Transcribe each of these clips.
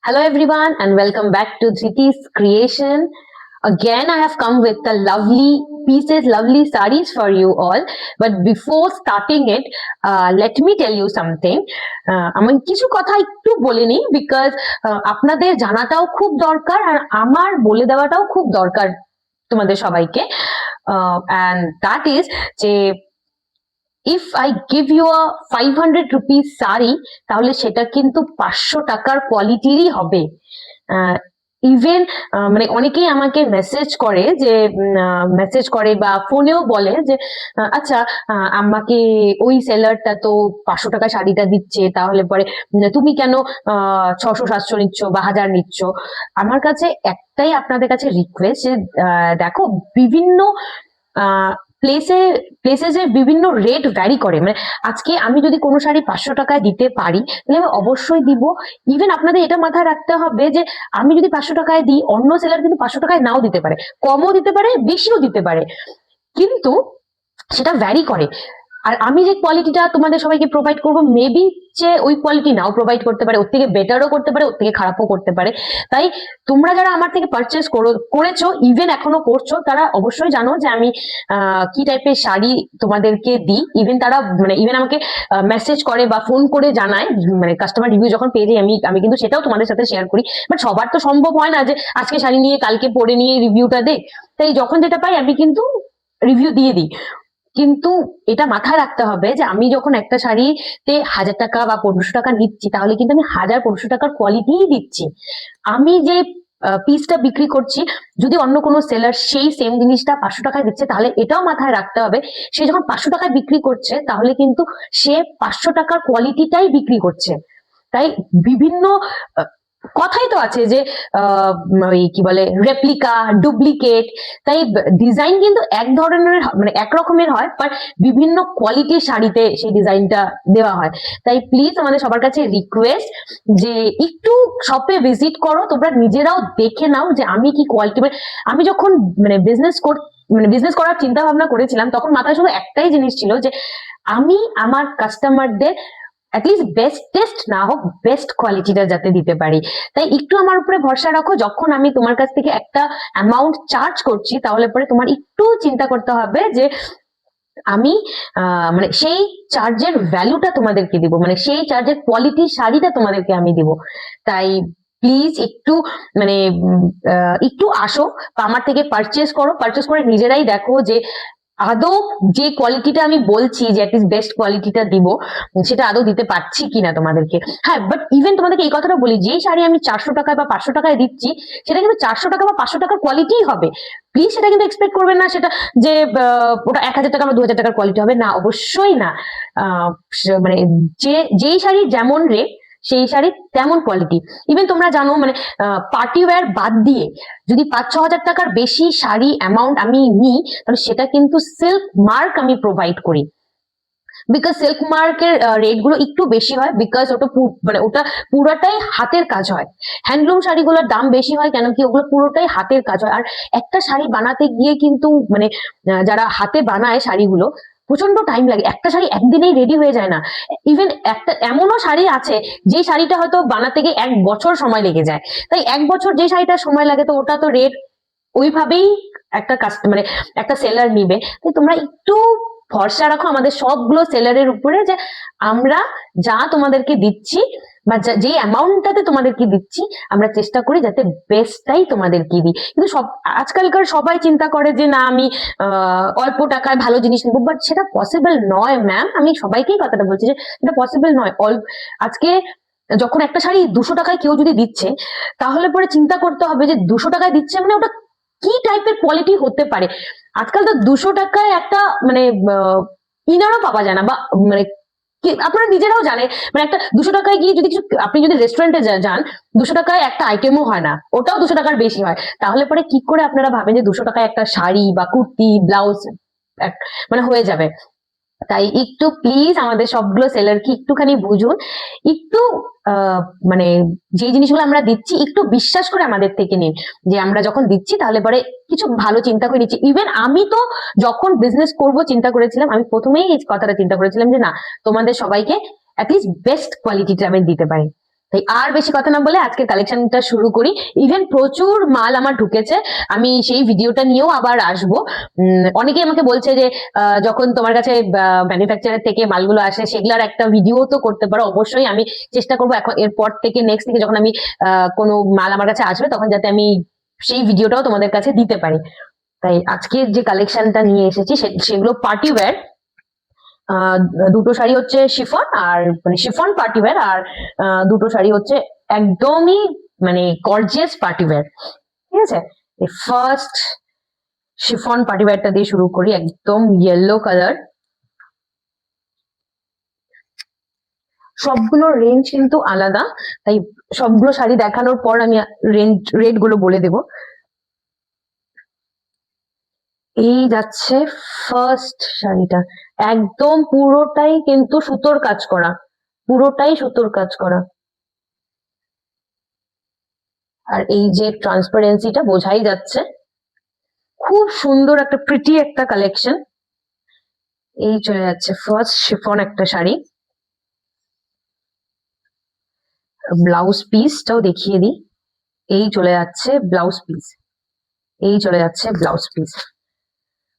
Hello everyone and welcome back to Dhriti's Creation. Again, I have come with the lovely pieces, lovely sarees for you all. But before starting it, let me tell you something. আমি কিছু কথা একটু বলে নিই because আপনাদের জানাটাও খুব দরকার আর আমার বলে দেওয়াটাও খুব দরকার তোমাদের সবাইকে। and that is যে if I give you a 500 rupees sari তাহলে সেটা কিন্তু 500 টাকার কোয়ালিটিরই হবে। ইভেন মানে অনেকেই আমাকে মেসেজ করে বা ফোনেও বলে যে আচ্ছা আমাকে ওই সেলারটা তো 500 টাকা শাড়িটা দিচ্ছে, তাহলে পরে তুমি কেন 600-700 নিচ্ছ বা 1000 নিচ্ছ। আমার কাছে একটাই আপনাদের কাছে রিকোয়েস্ট যে দেখো বিভিন্ন প্লেসে বিভিন্ন রেট ভ্যারি করে। মানে আজকে আমি যদি কোনো শাড়ি 500 টাকায় দিতে পারি তাহলে আমি অবশ্যই দিব। ইভেন আপনাদের এটা মাথায় রাখতে হবে যে আমি যদি 500 টাকায় দিই, অন্য সেলার কিন্তু 500 টাকায় নাও দিতে পারে, কমও দিতে পারে, বেশিও দিতে পারে, কিন্তু সেটা ভ্যারি করে। আর আমি যে কোয়ালিটিটা তোমাদের সবাইকে প্রোভাইড করবো মেবি যে ওই কোয়ালিটি নাও প্রোভাইড করতে পারে, ওর থেকে বেটারও করতে পারে, ওর থেকে খারাপও করতে পারে। তাই তোমরা যারা আমার থেকে পারচেস করেছো, ইভেন এখনো করছো, তারা অবশ্যই জানো যে আমি কি টাইপের শাড়ি তোমাদেরকে দিই। ইভেন তারা ইভেন আমাকে মেসেজ করে বা ফোন করে জানায়, মানে কাস্টমার রিভিউ যখন পেয়ে যাই আমি কিন্তু সেটাও তোমাদের সাথে শেয়ার করি। বাট সবার তো সম্ভব হয় না যে আজকে শাড়ি নিয়ে কালকে পরে নিয়ে রিভিউটা দে। তাই যখন যেটা পাই আমি কিন্তু রিভিউ দিয়ে দিই। কিন্তু এটা মাথায় রাখতে হবে যে আমি যখন একটা শাড়িতে 1000 টাকা বা 1500 টাকা নিচ্ছি তাহলে কিন্তু আমি 1000-1500 টাকার কোয়ালিটি দিচ্ছি। আমি যে পিসটা বিক্রি করছি, যদি অন্য কোনো সেলার সেই সেম জিনিসটা 500 টাকায় দিচ্ছে তাহলে এটাও মাথায় রাখতে হবে সে যখন 500 টাকায় বিক্রি করছে তাহলে কিন্তু সে 500 টাকার কোয়ালিটিটাই বিক্রি করছে। তাই বিভিন্ন কথাই তো আছে যে কি বলে রেপ্লিকা, ডুপ্লিকেট। তাই ডিজাইন কিন্তু এক ধরনের মানে একরকমের হয়, বাট বিভিন্ন কোয়ালিটির শাড়িতে সেই ডিজাইনটা দেওয়া হয়। তাই প্লিজ আমাদের সবার কাছে রিকোয়েস্ট যে একটু শপে ভিজিট করো, তোমরা নিজেরাও দেখে নাও যে আমি কি কোয়ালিটি। আমি যখন বিজনেস করার চিন্তা ভাবনা করেছিলাম তখন মাথায় শুধু একটাই জিনিস ছিল যে আমি আমার কাস্টমারদের অ্যাটলিস্ট বেস্ট টেস্ট না হোক বেস্ট কোয়ালিটিটা যাতে দিতে পারি। তাই একটু আমার উপরে ভরসা রাখো, যখন আমি তোমার কাছ থেকে একটা অ্যামাউন্ট চার্জ করছি তাহলে পরে তোমার একটু চিন্তা করতে হবে যে আমি মানে সেই চার্জের ভ্যালুটা তোমাদেরকে দিব, মানে সেই চার্জের কোয়ালিটির শাড়িটা তোমাদেরকে আমি দিব। তাই প্লিজ একটু আসো, আমার থেকে পারচেস করে নিজেরাই দেখো যে আদৌ যে কোয়ালিটিটা আমি বলছি যে অ্যাটলিস্ট বেস্ট কোয়ালিটিটা দিব সেটা আদৌ দিতে পারছি কিনা তোমাদেরকে। হ্যাঁ, বাট ইভেন তোমাদেরকে এই কথাটা বলি, যে শাড়ি আমি 400 টাকায় বা 500 টাকায় দিচ্ছি সেটা কিন্তু 400 টাকা বা 500 টাকার কোয়ালিটিই হবে। প্লিজ সেটা কিন্তু এক্সপেক্ট করবেন না সেটা যে ওটা 1000 টাকা বা 2000 টাকার কোয়ালিটি হবে, না, অবশ্যই না। মানে যেই শাড়ির যেমন রেট সেই শাড়ির তেমন কোয়ালিটি। ইভেন তোমরা জানো মানে পার্টি ওয়্যার বাদ দিয়ে যদি 5-6 হাজার টাকার বেশি শাড়ি অ্যামাউন্ট আমি নিই তাহলে সেটা কিন্তু সিল্ক মার্ক আমি প্রোভাইড করি। বিকজ সিল্ক মার্কের রেট গুলো একটু বেশি হয়, বিকজ ওটা পুরোটাই হাতের কাজ হয়। হ্যান্ডলুম শাড়িগুলোর দাম বেশি হয় কেন কি ওগুলো পুরোটাই হাতের কাজ হয়। আর একটা শাড়ি বানাতে গিয়ে কিন্তু মানে যারা হাতে বানায় শাড়িগুলো প্রচন্ড টাইম লাগে, একটা শাড়ি একদিনেই রেডি হয়ে যায় না। ইভেন একটা এমনও শাড়ি আছে যে শাড়িটা হয়তো বানাতে গিয়ে 1 বছর সময় লেগে যায়। তাই 1 বছর যে শাড়িটা সময় লাগে তো ওটা তো রেট ওইভাবেই একটা সেলার নিবে। তাই তোমরা একটু ভরসা রাখো আমাদের সবগুলো সেলারের উপরে যে আমরা যা তোমাদেরকে দিচ্ছি বা যে অ্যামাউন্টটাতে তোমাদেরকে দিচ্ছি আমরা চেষ্টা করি যাতে বেস্টটাই তোমাদেরকে দিই। কিন্তু আজকালকার সবাই চিন্তা করে যে না আমি অল্প টাকায় ভালো জিনিস নেবো, বাট সেটা পসিবল নয় ম্যাম। আমি সবাইকেই কথাটা বলছি যে এটা পসিবল নয়। আজকে যখন একটা শাড়ি 200 টাকায় কেউ যদি দিচ্ছে তাহলে পরে চিন্তা করতে হবে যে 200 টাকায় দিচ্ছে মানে ওটা কি টাইপের কোয়ালিটি হতে পারে। আজকাল তো 200 টাকায় একটা ইনারও পাওয়া যায় না, বা আপনারা নিজেরাও জানেন মানে একটা 200 টাকায় গিয়ে যদি আপনি যদি রেস্টুরেন্টে যান 200 টাকায় একটা আইটেমও হয় না, ওটাও 200 টাকার বেশি হয়। তাহলে পরে কি করে আপনারা ভাবেন যে 200 টাকায় একটা শাড়ি বা কুর্তি ব্লাউজ হয়ে যাবে। তাই একটু প্লিজ আমাদের সবগুলো সেলারকে একটুখানি বুঝুন, একটু যে জিনিসগুলো আমরা দিচ্ছি একটু বিশ্বাস করে আমাদের থেকে নিন যে আমরা যখন দিচ্ছি তাহলে পরে কিছু ভালো চিন্তা করে নিচ্ছি। ইভেন আমি তো যখন বিজনেস করব চিন্তা করেছিলাম, আমি প্রথমেই এই কথাটা চিন্তা করেছিলাম যে না তোমাদের সবাইকে অ্যাটলিস্ট বেস্ট কোয়ালিটিটা আমি দিতে পারি। তাই আর বেশি কথা না বলে আজকের কালেকশনটা শুরু করি। ইভেন প্রচুর মাল আমার ঢুকেছে, আমি সেই ভিডিওটা নিয়েও আবার আসবো। অনেকেই আমাকে বলছে যে যখন তোমার কাছে ম্যানুফ্যাকচারার থেকে মালগুলো আসে সেগুলোর একটা ভিডিও তো করতে পারো। অবশ্যই আমি চেষ্টা করবো এখন এরপর থেকে, নেক্সট থেকে যখন আমি কোনো মাল আমার কাছে আসবে তখন যাতে আমি সেই ভিডিওটাও তোমাদের কাছে দিতে পারি। তাই আজকে যে কালেকশনটা নিয়ে এসেছি সেগুলো পার্টি ওয়্যার। দুটো শাড়ি হচ্ছে শিফন, আর মানে শিফন পার্টি ওয়্যার, আর দুটো শাড়ি হচ্ছে একদমই মানে গর্জিয়াস পার্টি ওয়্যার। ঠিক আছে, ফার্স্ট শিফন পার্টি ওয়্যারটা দিয়ে শুরু করি, একদম ইয়েলো কালার। সবগুলো রেঞ্জ কিন্তু আলাদা, তাই সবগুলো শাড়ি দেখানোর পর আমি রেট গুলো বলে দেবো। এই যাচ্ছে ফার্স্ট শাড়িটা, একদম পুরোটাই কিন্তু সুতোর কাজ করা, পুরোটাই সুতোর কাজ করা। আর এই যে ট্রান্সপারেন্সিটা বোঝাই যাচ্ছে, খুব সুন্দর একটা প্রিটি একটা কালেকশন। এই চলে যাচ্ছে ফার্স্ট শিফন একটা শাড়ি। ব্লাউজ পিসটাও দেখিয়ে দিই, এই চলে যাচ্ছে ব্লাউজ পিস, এই চলে যাচ্ছে ব্লাউজ পিস।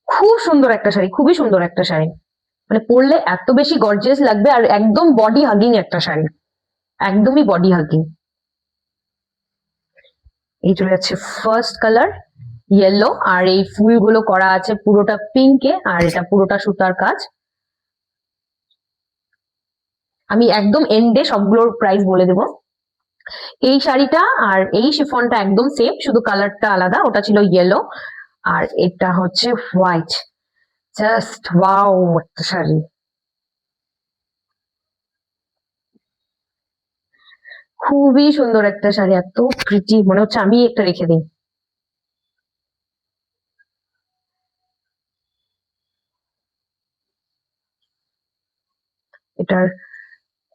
খুব সুন্দর একটা শাড়ি, খুবই সুন্দর একটা শাড়ি, মানে পরলে এত বেশি গর্জিয়াস লাগবে। আর একদম বডি হাগিং একটা শাড়ি, একদমই বডি হাগিং। এই চলে যাচ্ছে ফার্স্ট কালার ইয়েলো, আর এই ফুলগুলো করা আছে পুরোটা পিঙ্কে, আর এটা পুরোটা সুতার কাজ। আমি একদম এন্ডে সবগুলোর প্রাইস বলে দেবো। এই শাড়িটা আর এই শিফনটা একদম সেম, শুধু কালারটা আলাদা, ওটা ছিল ইয়েলো আর এটা হচ্ছে হোয়াইট। জাস্ট ওয়াও একটা শাড়ি, খুবই সুন্দর একটা শাড়ি, এত প্রিটি, মনে হচ্ছে আমি একটা রেখে দিই। এটার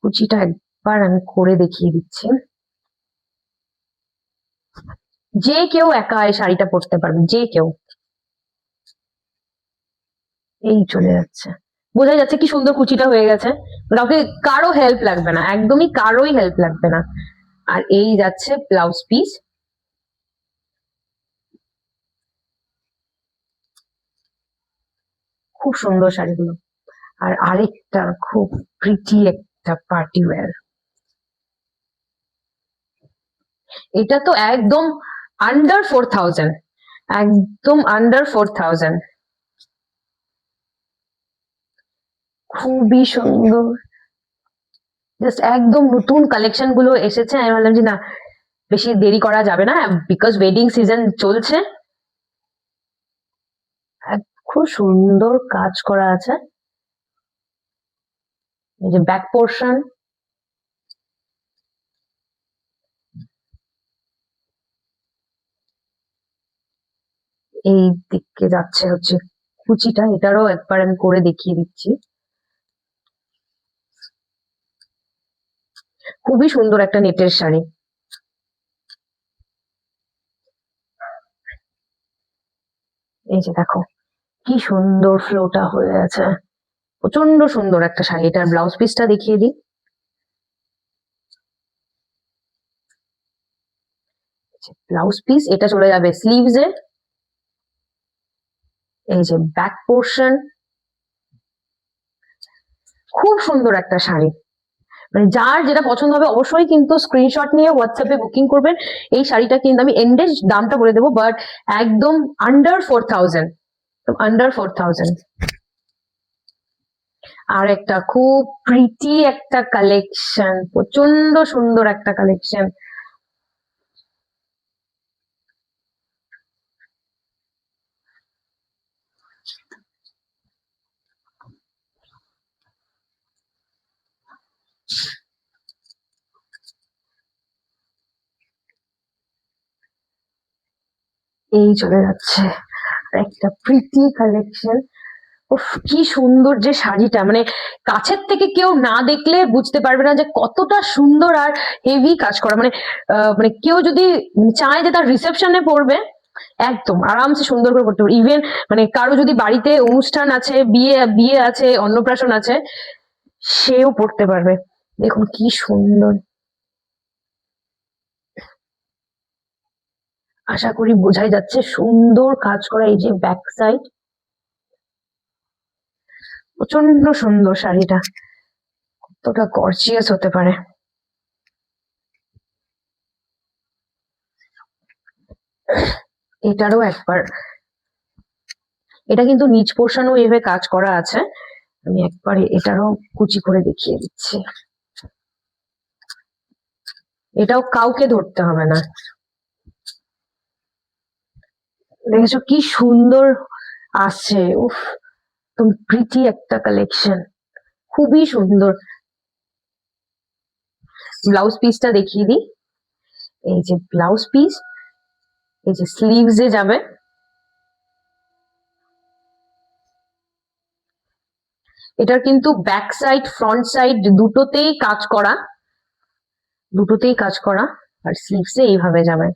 কুচিটা একবার আমি করে দেখিয়ে দিচ্ছি, যে কেউ একা এই শাড়িটা পরতে পারবে, যে কেউ। এই চলে যাচ্ছে, বোঝা যাচ্ছে কি সুন্দর কুচিটা হয়ে গেছে, কাউকে কারো হেল্প লাগবে না, একদমই কারোই হেল্প লাগবে না। আর এই যাচ্ছে ব্লাউজ পিস, খুব সুন্দর শাড়িগুলো। আর আরেকটা খুব প্রিটি একটা পার্টি ওয়্যার, এটা তো একদম আন্ডার 4000, একদম আন্ডার 4000, খুবই সুন্দর। জাস্ট একদম নতুন কালেকশন গুলো এসেছে, আমি ভাবলাম যে না বেশি দেরি করা যাবে না, বিকজ ওয়েডিং সিজন চলছে। খুব সুন্দর কাজ করা আছে, এই যে ব্যাক পোর্শন, এই দিকে যাচ্ছে হচ্ছে কুচিটা, এটারও একবার আমি করে দেখিয়ে দিচ্ছি। খুবই সুন্দর একটা নেটের শাড়ি। এই যে দেখো কি সুন্দর ফ্লোটা হয়ে আছে, প্রচন্ড সুন্দর একটা শাড়ি। এটার ব্লাউজ পিসটা দেখিয়ে দিই, ব্লাউজ পিস এটা চলে যাবে স্লিভস এ। এই যে ব্যাক পোর্শন, খুব সুন্দর একটা শাড়ি, মানে যার যেটা পছন্দ হবে অবশ্যই কিন্তু স্ক্রিনশট নিয়ে হোয়াটসঅ্যাপে বুকিং করবেন। এই শাড়িটা কিন্তু আমি এন্ডে দামটা বলে দেবো, বাট একদম আন্ডার 4000, আন্ডার 4000। আর একটা খুব প্রিটি একটা কালেকশন, প্রচন্ড সুন্দর একটা কালেকশন। এই চলে যাচ্ছে একটা প্রিটি কালেকশন। উফ কি সুন্দর যে শাড়িটা, মানে কাছের থেকে কেউ না দেখলে বুঝতে পারবে না যে কতটা সুন্দর আর হেভি কাজ করা। মানে মানে কেউ যদি চায় যে তার রিসেপশনে পরবে, একদম আরামসে সুন্দর করে পড়তে পারবে। ইভেন মানে কারো যদি বাড়িতে অনুষ্ঠান আছে, বিয়ে বিয়ে আছে, অন্নপ্রাশন আছে, সেও পড়তে পারবে। দেখুন কি সুন্দর, আশা করি বোঝাই যাচ্ছে, সুন্দর কাজ করা। এই যে ব্যাক সাইড, প্রচন্ড সুন্দর শাড়িটা, কতটা গর্জিয়াস হতে পারে। এটারও একবার, এটা কিন্তু নিচ পোর্শনও এভাবে কাজ করা আছে। আমি একবার এটারও কুচি করে দেখিয়ে দিচ্ছি। এটাও কাউকে ধরতে হবে না। দেখেছো কি সুন্দর আসছে, উফ, তুমি প্রিটি একটা কালেকশন, খুবই সুন্দর। ব্লাউজ পিসটা দেখিয়ে দিই। এই যে ব্লাউজ পিস, এই যে স্লিভসে যাবে। এটার কিন্তু ব্যাক সাইড ফ্রন্ট সাইড দুটোতেই কাজ করা, দুটোতেই কাজ করা, আর স্লিভসে এইভাবে যাবে।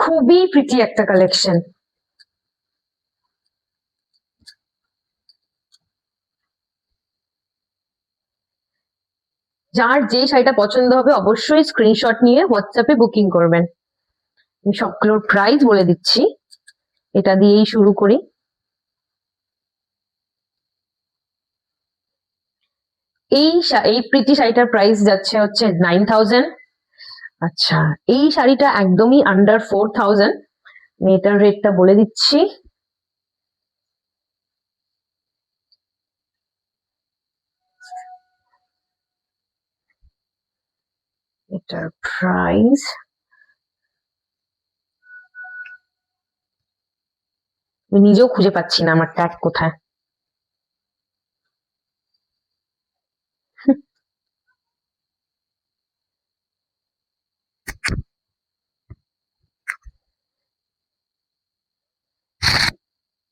খুবই প্রিটি একটা কালেকশন। যার যে শাড়িটা পছন্দ হবে অবশ্যই স্ক্রিনশট নিয়ে হোয়াটসঅ্যাপে বুকিং করবেন। আমি সবগুলোর প্রাইস বলে দিচ্ছি, এটা দিয়েই শুরু করি। এই প্রিটি শাড়িটার প্রাইস যাচ্ছে হচ্ছে 9000। আচ্ছা, এই শাড়িটা একদমই আন্ডার 4000। আমি এটার রেটটা বলে দিচ্ছি। এটার প্রাইস আমি নিজেও খুঁজে পাচ্ছি না আমার ট্যাগ কোথায়।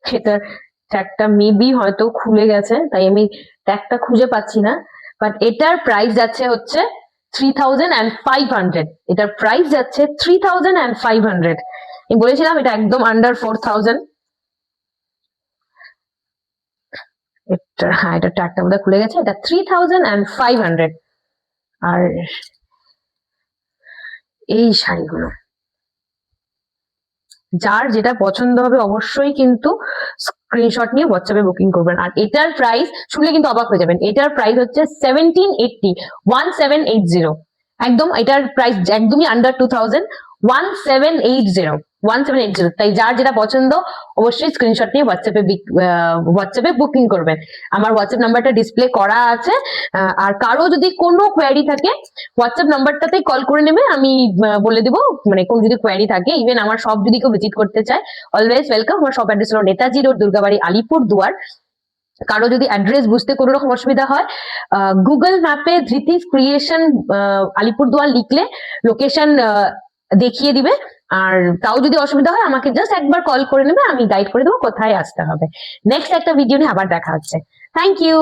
সেটার ট্যাগটা মেবি হয়তো খুলে গেছে, তাই আমি ট্যাগটা খুঁজে পাচ্ছি না। বাট এটার প্রাইস যাচ্ছে হচ্ছে 3500। এটার প্রাইস যাচ্ছে 3500। আমি বলেছিলাম এটা একদম আন্ডার 4000। হ্যাঁ, এটা ট্যাগটা বোধহয় খুলে গেছে। এটা 3500। আর এই শাড়িগুলো যার যেটা পছন্দ হবে অবশ্যই কিন্তু স্ক্রিনশট নিয়ে হোয়াটসঅ্যাপে বুকিং করবেন। আর এটার প্রাইস শুনলে কিন্তু অবাক হয়ে যাবেন, এটার প্রাইস হচ্ছে 1780, 1780। একদম এটার প্রাইস একদমই আন্ডার 2000, 1780, 1780। তাই যার যেটা পছন্দ অবশ্যই স্ক্রিনশট নিয়ে হোয়াটসঅ্যাপে বুকিং করবেন। আমার হোয়াটসঅ্যাপ নাম্বারটা ডিসপ্লে করা আছে। আর কারো যদি কোনো কোয়ারি থাকে হোয়াটসঅ্যাপ নাম্বারটাতেই কল করে নেবে, আমি বলে দেবো। মানে কোন যদি কোয়ারি থাকে, ইভেন আমার শপ যদি কেউ ভিজিট করতে চায়, অলওয়েজ ওয়েলকাম। আমার শপ অ্যাড্রেস হলো নেতাজি রোড, দুর্গাবাড়ি, আলিপুরদুয়ার। কারো যদি অ্যাড্রেস বুঝতে কোনো রকম অসুবিধা হয়, গুগল ম্যাপে ধৃতিস ক্রিয়েশন আলিপুরদুয়ার লিখলে লোকেশন দেখিয়ে দিবে। আর তাও যদি অসুবিধা হয় আমাকে জাস্ট একবার কল করে নেবে, আমি গাইড করে দেবো কোথায় আসতে হবে। নেক্সট একটা ভিডিও নিয়ে আবার দেখা হচ্ছে। Thank you.